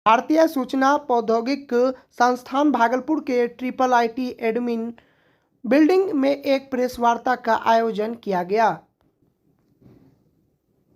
भारतीय सूचना प्रौद्योगिक संस्थान भागलपुर के ट्रिपल आईटी एडमिन बिल्डिंग में एक प्रेस वार्ता का आयोजन किया गया।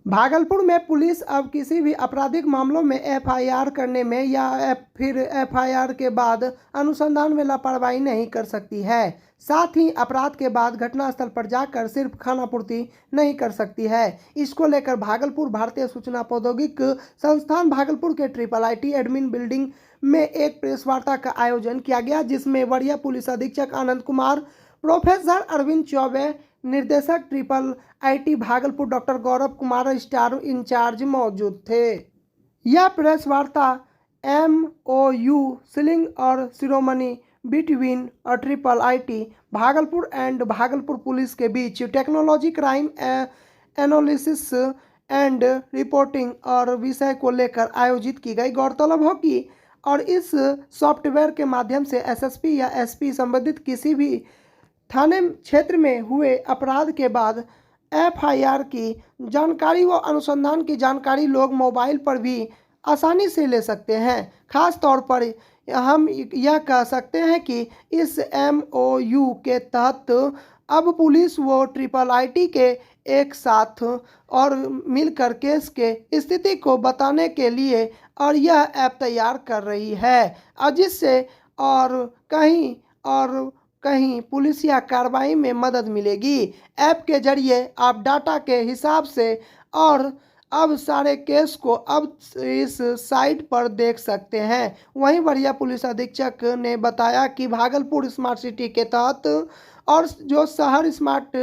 भागलपुर में पुलिस अब किसी भी आपराधिक मामलों में एफआईआर करने में या फिर एफआईआर के बाद अनुसंधान में लापरवाही नहीं कर सकती है। साथ ही अपराध के बाद घटनास्थल पर जाकर सिर्फ खानापूर्ति नहीं कर सकती है। इसको लेकर भागलपुर भारतीय सूचना प्रौद्योगिक संस्थान भागलपुर के ट्रिपल आईटी एडमिन बिल्डिंग में एक प्रेस वार्ता का आयोजन किया गया, जिसमें वरीय पुलिस अधीक्षक आनंद कुमार, प्रोफेसर अरविंद चौबे, निर्देशक triple IT Bhagalpur doctor Gaurav Kumar star in charge मौजूद थे। यह प्रेस वार्ता MOU सीलिंग और ceremony between triple IT Bhagalpur and Bhagalpur police के बीच technology crime analysis and reporting और विषय को लेकर आयोजित की गई। गौरतलब हो कि और इस सॉफ्टवेयर के माध्यम से SSP या SP संबंधित किसी भी थाने क्षेत्र में हुए अपराध के बाद FIR की जानकारी व अनुसंधान की जानकारी लोग मोबाइल पर भी आसानी से ले सकते हैं। खास तौर पर हम यह कह सकते हैं कि इस MOU के तहत अब पुलिस व ट्रिपल आईटी के एक साथ और मिलकर केस के स्थिति को बताने के लिए और यह ऐप तैयार कर रही है, और जिससे और कहीं पुलिसिया कार्रवाई में मदद मिलेगी। ऐप के जरिए आप डाटा के हिसाब से और अब सारे केस को अब इस साइट पर देख सकते हैं। वहीं वरीय पुलिस अधीक्षक ने बताया कि भागलपुर स्मार्ट सिटी के तहत और जो शहर स्मार्ट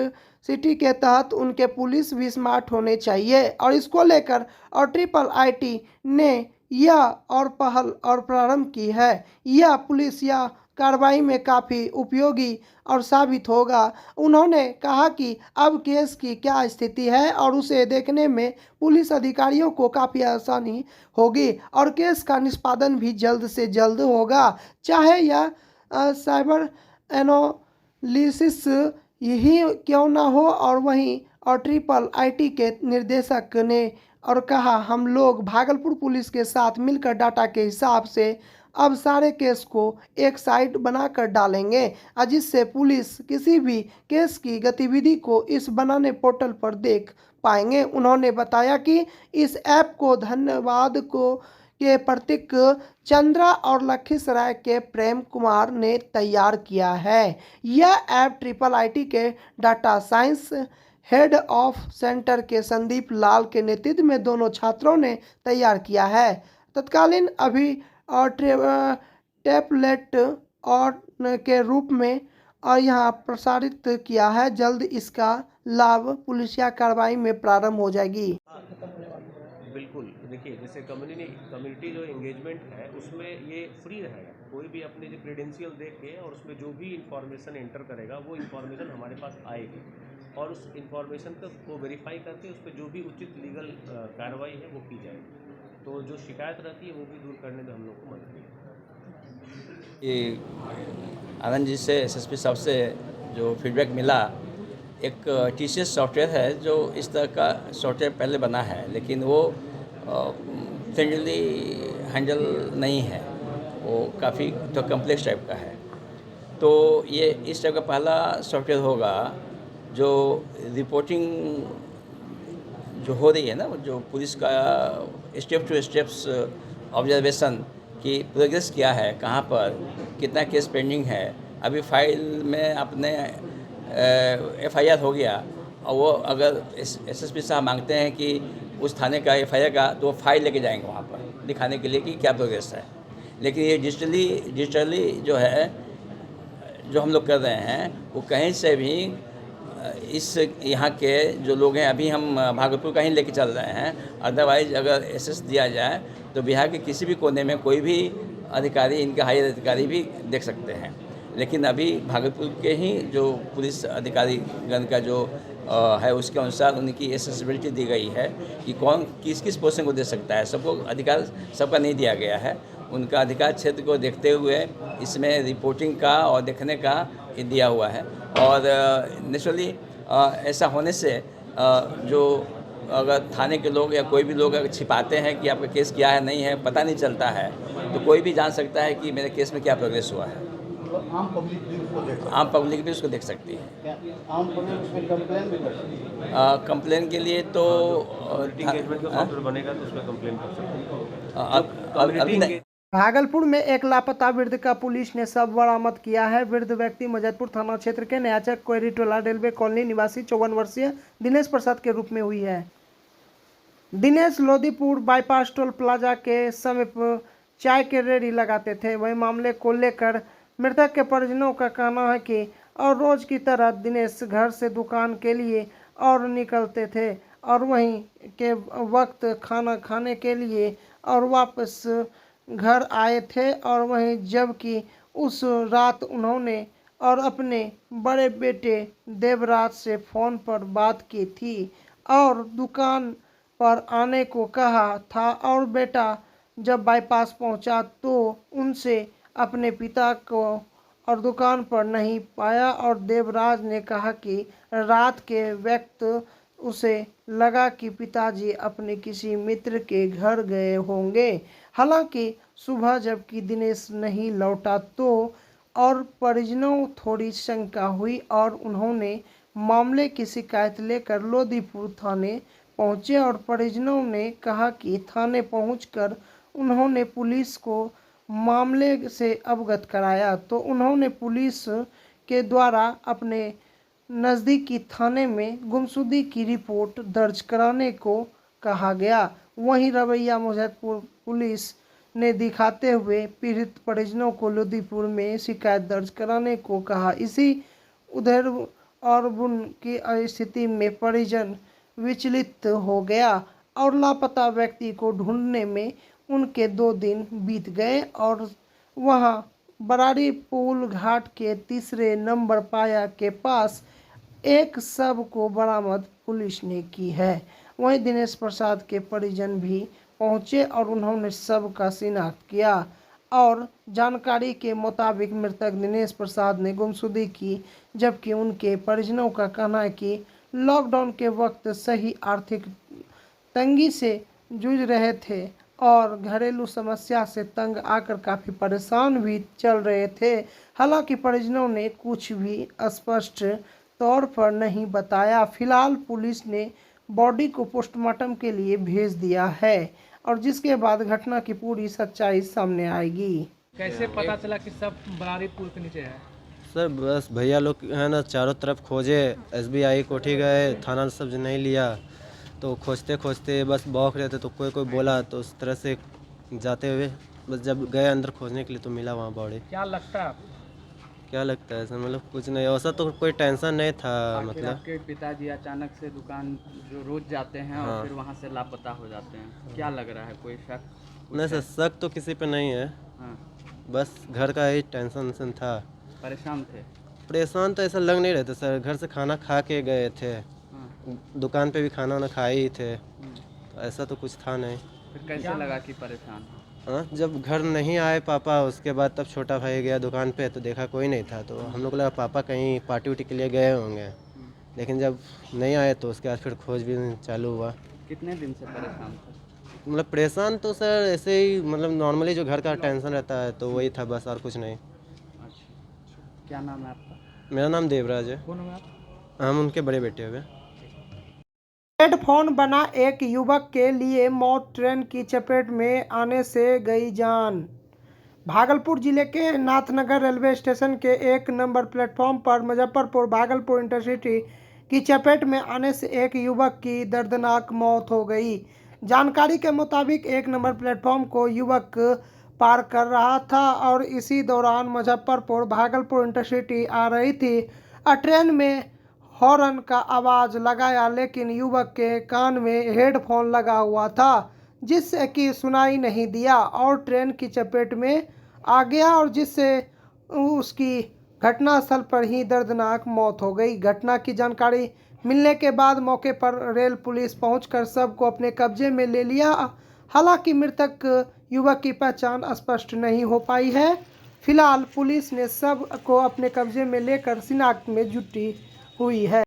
सिटी के तहत उनके पुलिस भी स्मार्ट होने चाहिए, और इसको लेकर और ट्रिपल आईटी ने यह और पहल और प्रारंभ की है। यह पुलिस या कार्रवाई में काफ़ी उपयोगी और साबित होगा। उन्होंने कहा कि अब केस की क्या स्थिति है और उसे देखने में पुलिस अधिकारियों को काफ़ी आसानी होगी और केस का निष्पादन भी जल्द से जल्द होगा, चाहे यह साइबर एनालिसिस यही क्यों ना हो। और वहीं और ट्रिपल आईटी के निर्देशक ने और कहा, हम लोग भागलपुर पुलिस के साथ मिलकर डाटा के हिसाब से अब सारे केस को एक साइट बनाकर डालेंगे, जिससे पुलिस किसी भी केस की गतिविधि को इस बनाने पोर्टल पर देख पाएंगे। उन्होंने बताया कि इस ऐप को धन्यवाद के प्रतीक चंद्रा और लखीसराय के प्रेम कुमार ने तैयार किया है। यह ऐप ट्रिपल आईटी के data science head of centre के संदीप लाल के नेतृत्व में दोनों छात्रों ने तैयार किया है। तत्कालीन अभी और टेपलेट और के रूप में और यहाँ प्रसारित किया है। जल्द इसका लाभ पुलिसिया कार्रवाई में प्रारंभ हो जाएगी। बिल्कुल, देखिए जैसे कम्युनिटी जो एंगेजमेंट है उसमें ये फ्री रहेगा। कोई भी अपने जो क्रेडेंशियल देख के और उसमें जो भी इंफॉर्मेशन एंटर करेगा वो इंफॉर्मेशन हमारे पास आएगी और उस इंफॉर्मेशन को वेरीफाई करके उस पर जो भी उचित लीगल कार्रवाई है वो की जाएगी। तो जो शिकायत रहती है वो भी दूर करने में हम लोग को मदद मिलेगी। ये आनंद जी से SSP साहब से जो फीडबैक मिला, एक TCS सॉफ्टवेयर है जो इस तरह का सॉफ्टवेयर पहले बना है, लेकिन वो फ्रेंडली हैंडल नहीं है, वो काफ़ी तो कम्प्लेक्स टाइप का है। तो ये इस टाइप का पहला सॉफ्टवेयर होगा जो रिपोर्टिंग जो हो रही है ना, जो पुलिस का स्टेप टू स्टेप्स ऑब्जर्वेशन की प्रोग्रेस क्या है, कहाँ पर कितना केस पेंडिंग है। अभी फाइल में अपने FIR हो गया और वो अगर SSP साहब मांगते हैं कि उस थाने का FIR का, तो वो फाइल लेके जाएंगे वहाँ पर दिखाने के लिए कि क्या प्रोग्रेस है। लेकिन ये डिजिटली जो है जो हम लोग कर रहे हैं वो कहीं से भी इस यहाँ के जो लोग हैं, अभी हम भागलपुर का ही लेके चल रहे हैं। अदरवाइज अगर SS दिया जाए तो बिहार के किसी भी कोने में कोई भी अधिकारी, इनके हायर अधिकारी भी देख सकते हैं। लेकिन अभी भागलपुर के ही जो पुलिस अधिकारीगण का जो है उसके अनुसार उनकी एक्सेसिबिलिटी दी गई है कि कौन किस किस पोजीशन को दे सकता है। सबको अधिकार सबका नहीं दिया गया है। उनका अधिकार क्षेत्र को देखते हुए इसमें रिपोर्टिंग का और देखने का दिया हुआ है। और नेचुरली ऐसा होने से जो अगर थाने के लोग या कोई भी लोग अगर छिपाते हैं कि आपका केस क्या है नहीं है पता नहीं चलता है, तो कोई भी जान सकता है कि मेरे केस में क्या प्रोग्रेस हुआ है। तो आम पब्लिक भी उसको देख सकती आम पब्लिक भी उसको देख सकती है। है। क्या आम पब्लिक उसमें कंप्लेन भी कर सकती है? कंप्लेन के लिए तो कम्युनिटी इंगेजमेंट का सॉफ्टवेयर बनेगा तो उसमें कंप्लेन कर सकते हैं। अभी नहीं। भागलपुर में एक लापता वृद्ध का पुलिस ने शव बरामद किया है। वृद्ध व्यक्ति मजदपुर थाना क्षेत्र के नयाचक कोयरी टोला रेलवे कॉलोनी निवासी 54 वर्षीय दिनेश प्रसाद के रूप में हुई है। Dinesh Lodipur bypass toll plaza के समीप चाय के रेहड़ी लगाते थे। वही मामले को लेकर मृतक के परिजनों का कहना है कि और रोज की तरह दिनेश घर से दुकान के लिए और निकलते थे और वहीं के वक्त खाना खाने के लिए और वापस घर आए थे और वहीं जबकि उस रात उन्होंने और अपने बड़े बेटे देवराज से फ़ोन पर बात की थी और दुकान पर आने को कहा था और बेटा जब बाईपास पहुंचा तो उनसे अपने पिता को और दुकान पर नहीं पाया और देवराज ने कहा कि रात के वक्त उसे लगा कि पिताजी अपने किसी मित्र के घर गए होंगे। हालांकि सुबह जबकि दिनेश नहीं लौटा तो और परिजनों थोड़ी शंका हुई और उन्होंने मामले की शिकायत लेकर लोदीपुर थाने पहुंचे और परिजनों ने कहा कि थाने पहुंचकर उन्होंने पुलिस को मामले से अवगत कराया तो उन्होंने पुलिस के द्वारा अपने नज़दीकी थाने में गुमशुदगी की रिपोर्ट दर्ज कराने को कहा गया। वहीं रवैया मुजफ्फरपुर पुलिस ने दिखाते हुए पीड़ित परिजनों को लोदीपुर में शिकायत दर्ज कराने को कहा। इसी उधर और बुन की स्थिति में परिजन विचलित हो गया और लापता व्यक्ति को ढूंढने में उनके 2 दिन बीत गए और वहां बरारी पुल घाट के 3 नंबर पाया के पास एक शव को बरामद पुलिस ने की है। वहीं दिनेश प्रसाद के परिजन भी पहुंचे और उन्होंने शव का शिनाख्त किया और जानकारी के मुताबिक मृतक दिनेश प्रसाद ने गुमशुदगी की, जबकि उनके परिजनों का कहना है कि लॉकडाउन के वक्त सही आर्थिक तंगी से जूझ रहे थे और घरेलू समस्या से तंग आकर काफ़ी परेशान भी चल रहे थे। हालांकि परिजनों ने कुछ भी स्पष्ट तौर पर नहीं बताया। फिलहाल पुलिस ने बॉडी को पोस्टमार्टम के लिए भेज दिया है और जिसके बाद घटना की पूरी सच्चाई सामने आएगी। कैसे पता चला कि सब बरारी पुल के नीचे है? सर बस भैया लोग है ना चारों तरफ खोजे, SBI कोठी गए, थाना सब नहीं लिया तो खोजते खोजते बस बौख रहे थे तो कोई कोई बोला तो उस तरह से जाते हुए बस जब गए अंदर खोजने के लिए तो मिला वहाँ बॉडी। क्या लगता है आपको? क्या लगता है सर, मतलब कुछ नहीं, ऐसा तो कोई टेंशन नहीं था। आखिर मतलब आपके पिताजी अचानक से दुकान जो रोज जाते हैं और फिर वहाँ से लापता हो जाते हैं, क्या लग रहा है? कोई शक? नहीं सर, शक तो किसी पे नहीं है, हाँ, बस घर का ही टेंशन था। परेशान थे? परेशान तो ऐसा लग नहीं रहे थे सर, घर से खाना खा के गए थे, हाँ, दुकान पे भी खाना वाना खाए ही थे, तो ऐसा तो कुछ था नहीं। फिर कैसे लगा कि परेशान? हाँ, जब घर नहीं आए पापा उसके बाद तब छोटा भाई गया दुकान पे तो देखा कोई नहीं था, तो हम लोग को लगा पापा कहीं पार्टी उटी के लिए गए होंगे, लेकिन जब नहीं आए तो उसके बाद फिर खोज भी चालू हुआ। कितने दिन से परेशान थे? मतलब परेशान तो सर ऐसे ही, मतलब नॉर्मली जो घर का टेंशन रहता है तो वही था बस, और कुछ नहीं। अच्छा, क्या नाम है आपका? मेरा नाम देवराज है। कौन हो आप? हम उनके बड़े बेटे हुए। हेडफोन बना एक युवक के लिए मौत, ट्रेन की चपेट में आने से गई जान। भागलपुर जिले के नाथनगर रेलवे स्टेशन के 1 नंबर प्लेटफॉर्म पर मुजफ्फरपुर भागलपुर इंटरसिटी की चपेट में आने से एक युवक की दर्दनाक मौत हो गई। जानकारी के मुताबिक 1 नंबर प्लेटफॉर्म को युवक पार कर रहा था और इसी दौरान मुजफ्फरपुर भागलपुर इंटरसिटी आ रही थी। ट्रेन में हॉर्न का आवाज़ लगाया लेकिन युवक के कान में हेडफोन लगा हुआ था जिससे कि सुनाई नहीं दिया और ट्रेन की चपेट में आ गया और जिससे उसकी घटनास्थल पर ही दर्दनाक मौत हो गई। घटना की जानकारी मिलने के बाद मौके पर रेल पुलिस पहुंचकर शव को अपने कब्जे में ले लिया। हालांकि मृतक युवक की पहचान स्पष्ट नहीं हो पाई है। फिलहाल पुलिस ने शव को अपने कब्जे में लेकर शिनाख्त में जुटी हुई है।